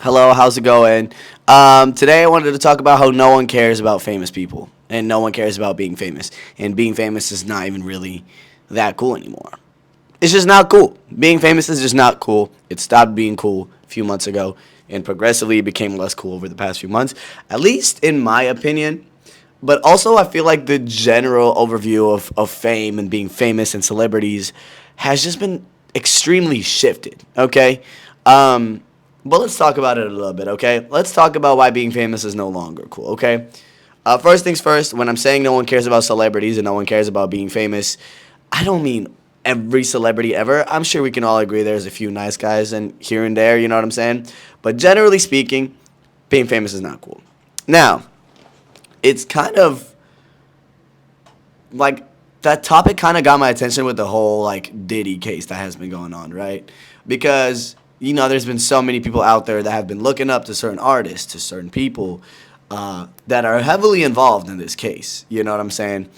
Hello, how's it going? Today I wanted to talk about how no one cares about famous people and no one cares about being famous. And being famous is not even really that cool anymore. It's just not cool. Being famous is just not cool. It stopped being cool a few months ago and progressively it became less cool over the past few months, at least in my opinion. But also, I feel like the general overview of fame and being famous and celebrities has just been extremely shifted, okay? Um, but let's talk about it a little bit, okay? Let's talk about why being famous is no longer cool, okay? First things first, when I'm saying no one cares about celebrities and no one cares about being famous, I don't mean every celebrity ever. I'm sure we can all agree there's a few nice guys and here and there, you know what I'm saying? But generally speaking, being famous is not cool. Now, it's kind of like that topic kind of got my attention with the whole like Diddy case that has been going on, right? Because there's been so many people out there that have been looking up to certain artists, to certain people that are heavily involved in this case. You know what I'm saying?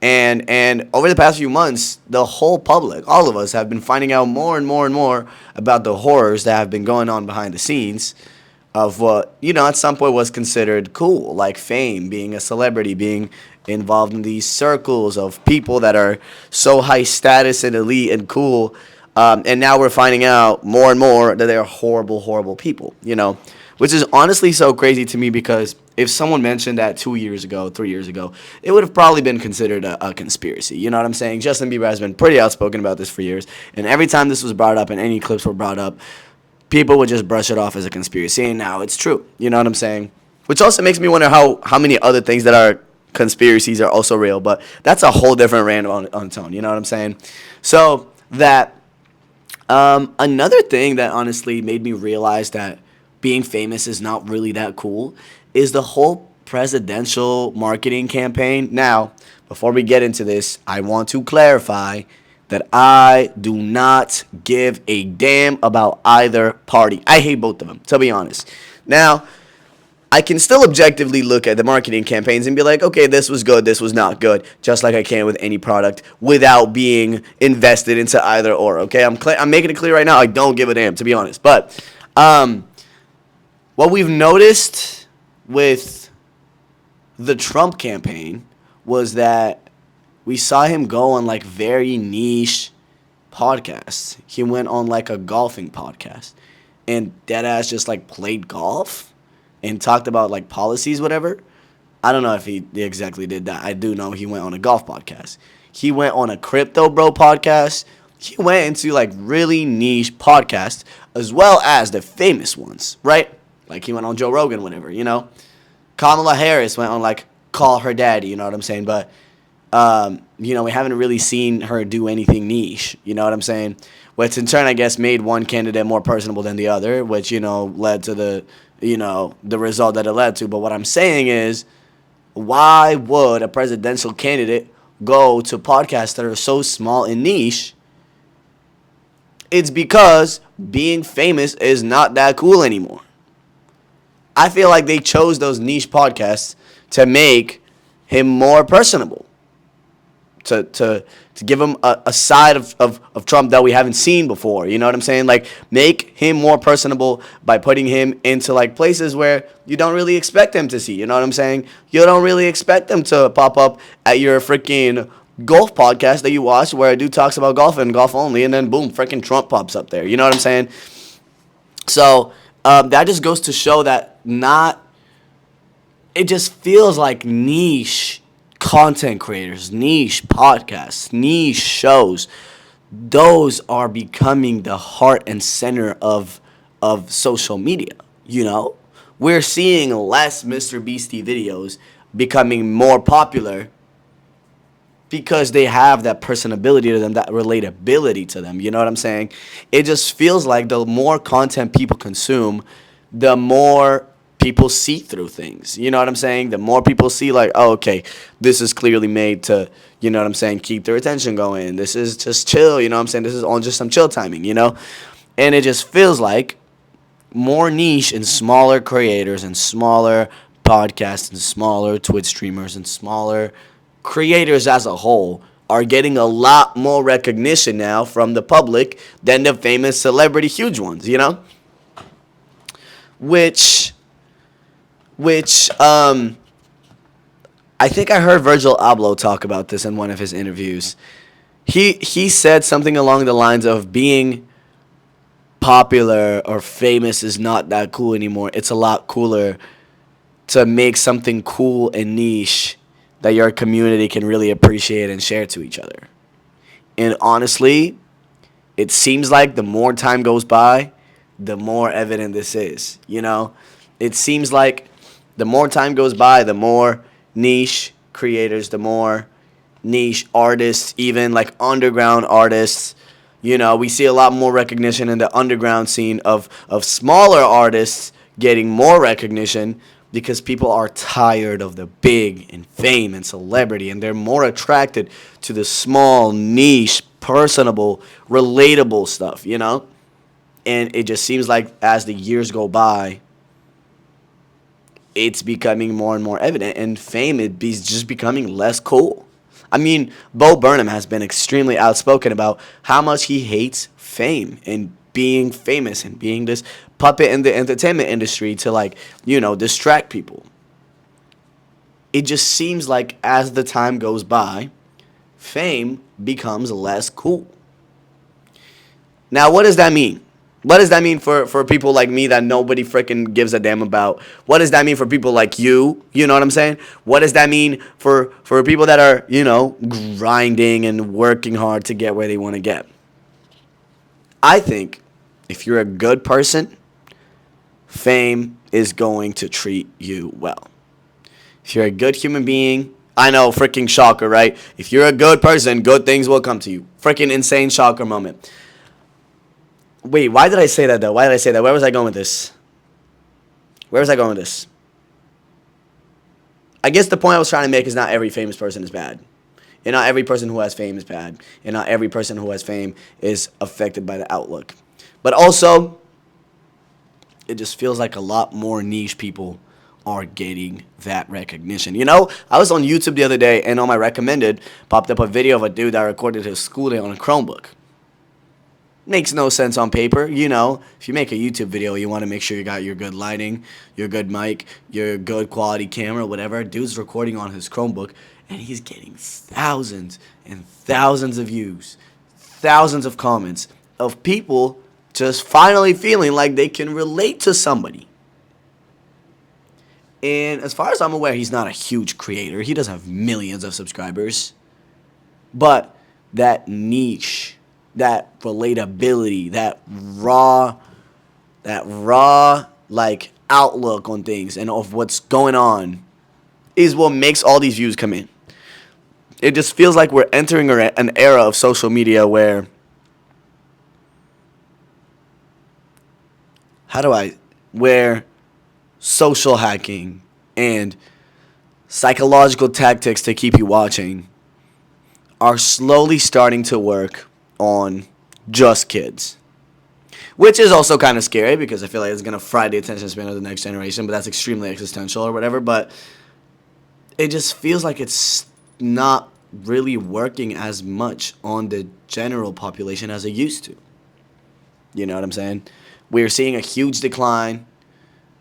And over the past few months, the whole public, all of us, have been finding out more and more and more about the horrors that have been going on behind the scenes of what at some point was considered cool, like fame, being a celebrity, being involved in these circles of people that are so high status and elite and cool. And now we're finding out more and more that they're horrible, horrible people, which is honestly so crazy to me because if someone mentioned that 2 years ago, 3 years ago, it would have probably been considered a conspiracy. You know what I'm saying? Justin Bieber has been pretty outspoken about this for years. And every time this was brought up and any clips were brought up, people would just brush it off as a conspiracy, and now it's true. You know what I'm saying? Which also makes me wonder how many other things that are conspiracies are also real, but that's a whole different rant on its own. You know what I'm saying? So that another thing that honestly made me realize that being famous is not really that cool is the whole presidential marketing campaign. Now, before we get into this, I want to clarify that I do not give a damn about either party. I hate both of them, to be honest. Now, I can still objectively look at the marketing campaigns and be like, okay, this was good, this was not good, just like I can with any product without being invested into either or, okay? I'm making it clear right now, I don't give a damn, to be honest. But what we've noticed with the Trump campaign was that we saw him go on like very niche podcasts. He went on like a golfing podcast and deadass just like played golf and talked about like policies, whatever. I don't know if he exactly did that. I do know he went on a golf podcast. He went on a crypto bro podcast. He went into like really niche podcasts as well as the famous ones, right? Like he went on Joe Rogan, whatever. Kamala Harris went on like Call Her Daddy, you know what I'm saying? But we haven't really seen her do anything niche, you know what I'm saying? Which in turn, I guess, made one candidate more personable than the other, which, led to the result that it led to. But what I'm saying is, why would a presidential candidate go to podcasts that are so small and niche? It's because being famous is not that cool anymore. I feel like they chose those niche podcasts to make him more personable. To give him a side of Trump that we haven't seen before. You know what I'm saying? Like, make him more personable by putting him into, like, places where you don't really expect him to see. You know what I'm saying? You don't really expect him to pop up at your freaking golf podcast that you watch where a dude talks about golf and golf only, and then, boom, freaking Trump pops up there. You know what I'm saying? So, that just goes to show that it just feels like niche content creators, niche podcasts, niche shows, those are becoming the heart and center of social media. We're seeing less Mr. Beastie videos becoming more popular because they have that personability to them, that relatability to them. You know what I'm saying? It just feels like the more content people consume, the more people see through things. You know what I'm saying? The more people see, like, oh, okay, this is clearly made to, you know what I'm saying, keep their attention going. This is just chill, you know what I'm saying? This is on just some chill timing, And it just feels like more niche and smaller creators and smaller podcasts and smaller Twitch streamers and smaller creators as a whole are getting a lot more recognition now from the public than the famous celebrity huge ones, which I think I heard Virgil Abloh talk about this in one of his interviews. He said something along the lines of being popular or famous is not that cool anymore. It's a lot cooler to make something cool and niche that your community can really appreciate and share to each other. And honestly, it seems like the more time goes by, the more evident this is. You know, it seems like the more time goes by, the more niche creators, the more niche artists, even like underground artists. You know, we see a lot more recognition in the underground scene of smaller artists getting more recognition because people are tired of the big and fame and celebrity, and they're more attracted to the small, niche, personable, relatable stuff, you know? And it just seems like as the years go by, it's becoming more and more evident, and fame is just becoming less cool. I mean, Bo Burnham has been extremely outspoken about how much he hates fame and being famous and being this puppet in the entertainment industry to, like, you know, distract people. It just seems like as the time goes by, fame becomes less cool. Now, what does that mean? What does that mean for people like me that nobody freaking gives a damn about? What does that mean for people like you? You know what I'm saying? What does that mean for people that are, you know, grinding and working hard to get where they want to get? I think if you're a good person, fame is going to treat you well. If you're a good human being, I know, freaking shocker, right? If you're a good person, good things will come to you. Freaking insane shocker moment. Wait, why did I say that, though? Why did I say that? Where was I going with this? Where was I going with this? I guess the point I was trying to make is not every famous person is bad. And not every person who has fame is bad. And not every person who has fame is affected by the outlook. But also, it just feels like a lot more niche people are getting that recognition. You know, I was on YouTube the other day, and on my recommended popped up a video of a dude that recorded his school day on a Chromebook. Makes no sense on paper. You know, if you make a YouTube video, you want to make sure you got your good lighting, your good mic, your good quality camera, whatever. Dude's recording on his Chromebook, and he's getting thousands and thousands of views, thousands of comments of people just finally feeling like they can relate to somebody. And as far as I'm aware, he's not a huge creator. He doesn't have millions of subscribers. But that niche, that relatability, that raw like outlook on things and of what's going on is what makes all these views come in. It just feels like we're entering an era of social media where where social hacking and psychological tactics to keep you watching are slowly starting to work on just kids. Which is also kind of scary because I feel like it's going to fry the attention span of the next generation, but that's extremely existential or whatever. But it just feels like it's not really working as much on the general population as it used to. You know what I'm saying? We're seeing a huge decline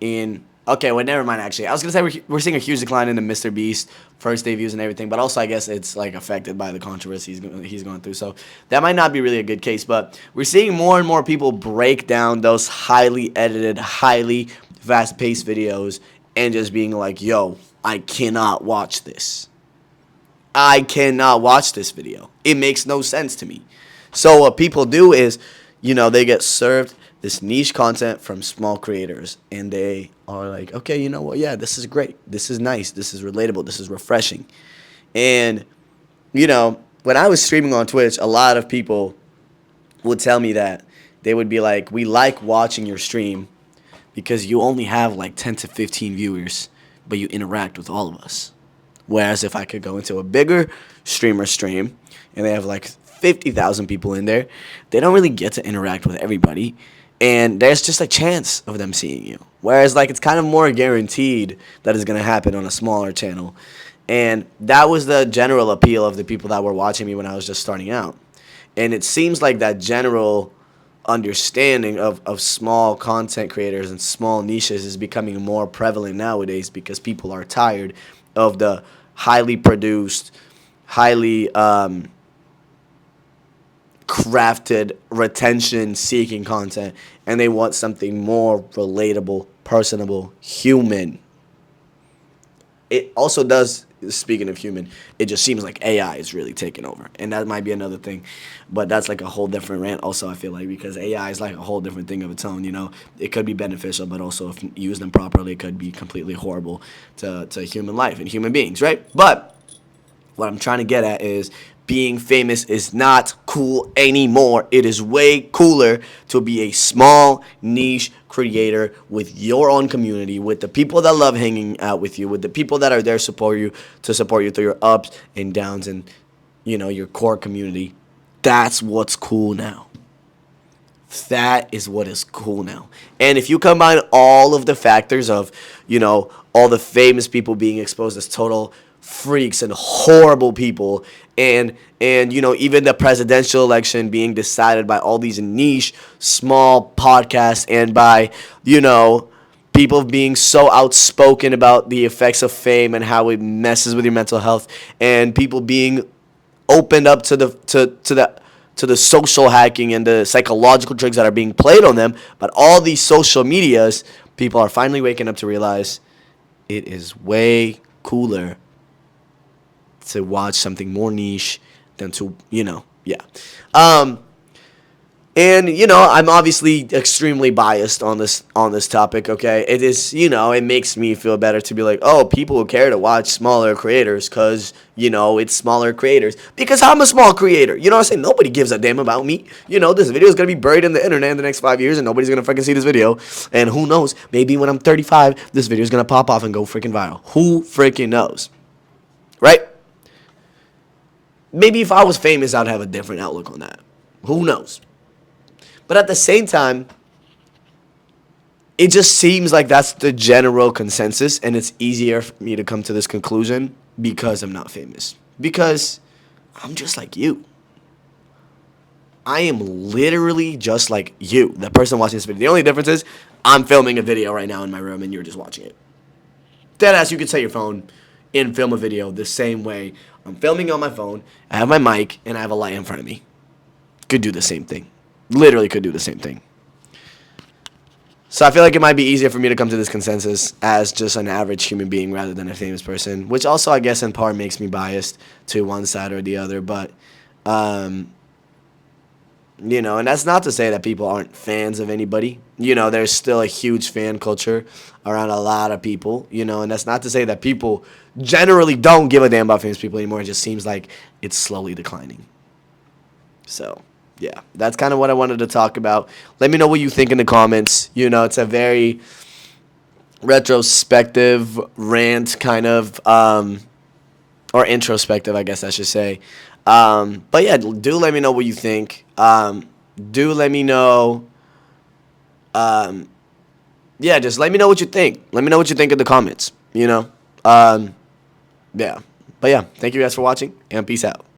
in... Okay, well, never mind, actually. I was going to say we're seeing a huge decline in the Mr. Beast first day views and everything, but also I guess it's like affected by the controversy he's going through. So that might not be really a good case, but we're seeing more and more people break down those highly edited, highly fast-paced videos and just being like, yo, I cannot watch this. I cannot watch this video. It makes no sense to me. So what people do is, you know, they get served this niche content from small creators, and they are like, okay, you know what? Yeah, this is great. This is nice. This is relatable. This is refreshing. And, you know, when I was streaming on Twitch, a lot of people would tell me that they would be like, we like watching your stream because you only have like 10 to 15 viewers, but you interact with all of us. Whereas if I could go into a bigger streamer stream and they have like 50,000 people in there, they don't really get to interact with everybody. And there's just a chance of them seeing you. Whereas, like, it's kind of more guaranteed that it's going to happen on a smaller channel. And that was the general appeal of the people that were watching me when I was just starting out. And it seems like that general understanding of small content creators and small niches is becoming more prevalent nowadays because people are tired of the highly produced, highly crafted, retention seeking content, and they want something more relatable, personable, human. It also does, speaking of human, it just seems like AI is really taking over, and that might be another thing, but that's like a whole different rant also, I feel like, because AI is like a whole different thing of its own. It could be beneficial, but also if used improperly, it could be completely horrible to human life and human beings, right? But what I'm trying to get at is being famous is not cool anymore. It is way cooler to be a small niche creator with your own community, with the people that love hanging out with you, with the people that are there to support you through your ups and downs, and your core community. That's what's cool now. That is what is cool now. And if you combine all of the factors of, all the famous people being exposed as total freaks and horrible people, and even the presidential election being decided by all these niche small podcasts, and by people being so outspoken about the effects of fame and how it messes with your mental health, and people being opened up to the social hacking and the psychological tricks that are being played on them. But all these social medias, people are finally waking up to realize it is way cooler to watch something more niche than to, yeah. And I'm obviously extremely biased on this topic. Okay, it is, it makes me feel better to be like, oh, people who care to watch smaller creators, because it's smaller creators. Because I'm a small creator. You know what I'm saying? Nobody gives a damn about me. This video is gonna be buried in the internet in the next 5 years, and nobody's gonna freaking see this video. And who knows? Maybe when I'm 35, this video is gonna pop off and go freaking viral. Who freaking knows? Right? Maybe if I was famous, I'd have a different outlook on that. Who knows? But at the same time, it just seems like that's the general consensus, and it's easier for me to come to this conclusion because I'm not famous. Because I'm just like you. I am literally just like you, the person watching this video. The only difference is I'm filming a video right now in my room, and you're just watching it. Deadass, you could take your phone and film a video the same way. I'm filming on my phone, I have my mic, and I have a light in front of me. Could do the same thing. Literally could do the same thing. So I feel like it might be easier for me to come to this consensus as just an average human being rather than a famous person, which also I guess in part makes me biased to one side or the other. But, and that's not to say that people aren't fans of anybody. There's still a huge fan culture around a lot of people, and that's not to say that people generally don't give a damn about famous people anymore. It just seems like it's slowly declining. So yeah, that's kind of what I wanted to talk about. Let me know what you think in the comments. It's a very retrospective rant kind of, or introspective, I guess I should say. But yeah, do let me know what you think. Do let me know. Yeah, just let me know what you think. Let me know what you think in the comments. Yeah. But yeah, thank you guys for watching, and peace out.